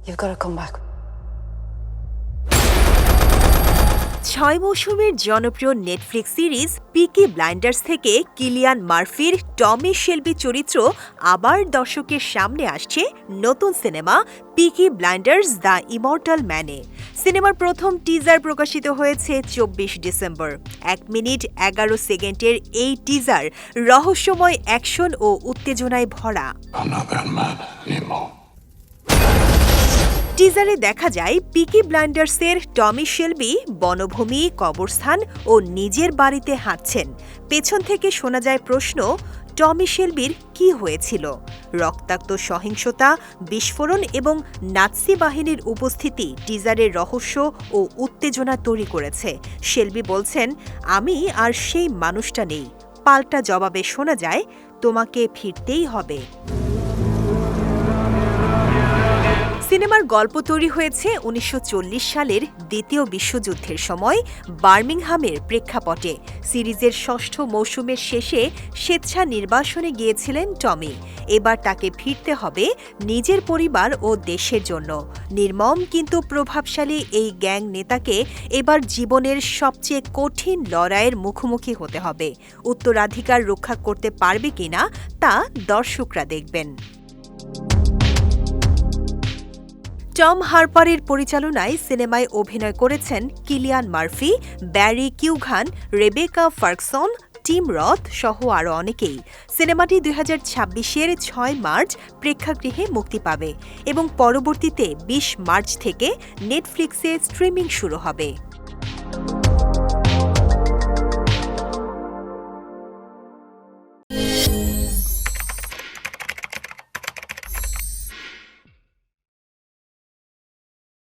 You've got to come back. 6 মৌসুমের জনপ্রিয় Netflix series Peaky Blinders থেকে কিলিয়ান মার্ফির টমি শেলবি চরিত্র আবার দর্শকের সামনে আসছে নতুন cinema Peaky Blinders the Immortal ম্যানে। সিনেমার প্রথম টিজার প্রকাশিত হয়েছে 24 ডিসেম্বর। 1 মিনিট 11 সেকেন্ডের এই টিজার রহস্যময় অ্যাকশন ও উত্তেজনায় ভরা। I'm not that man anymore. টিজারে দেখা যায় পিকি ব্লাইন্ডার্সের টমি শেলবি বনভূমি, কবরস্থান ও নিজের বাড়িতে হাঁটছেন। পেছন থেকে শোনা যায় প্রশ্ন, টমি শেলবির কি হয়েছিল? রক্তাক্ত সহিংসতা, বিস্ফোরণ এবং নাৎসি বাহিনীর উপস্থিতি টিজারের রহস্য ও উত্তেজনা তৈরি করেছে। শেলবি বলছেন, আমি আর সেই মানুষটা নেই। পাল্টা জবাবে শোনা যায়, তোমাকে ফিরতেই হবে। সিনেমার গল্প তৈরি হয়েছে 1940 সালের দ্বিতীয় বিশ্বযুদ্ধের সময় বার্মিংহামের প্রেক্ষাপটে। সিরিজের 6ষ্ঠ মৌসুমের শেষে স্বেচ্ছা নির্বাসনে গিয়েছিলেন টমি। এবার তাকে ফিরতে হবে নিজের পরিবার ও দেশের জন্য। নির্মম কিন্তু প্রভাবশালী এই গ্যাং নেতাকে এবার জীবনের সবচেয়ে কঠিন লড়াইয়ের মুখোমুখি হতে হবে। উত্তরাধিকার রক্ষা করতে পারবে কিনা তা দর্শকরা দেখবেন। টম হারপারের পরিচালনায় সিনেমায় অভিনয় করেছেন Cillian Murphy, Barry Keoghan, Rebecca Ferguson, Tim Roth সহ আরও অনেকেই। সিনেমাটি 2026-এর 6 মার্চ প্রেক্ষাগৃহে মুক্তি পাবে এবং পরবর্তীতে 20 মার্চ থেকে নেটফ্লিক্সে স্ট্রিমিং শুরু হবে।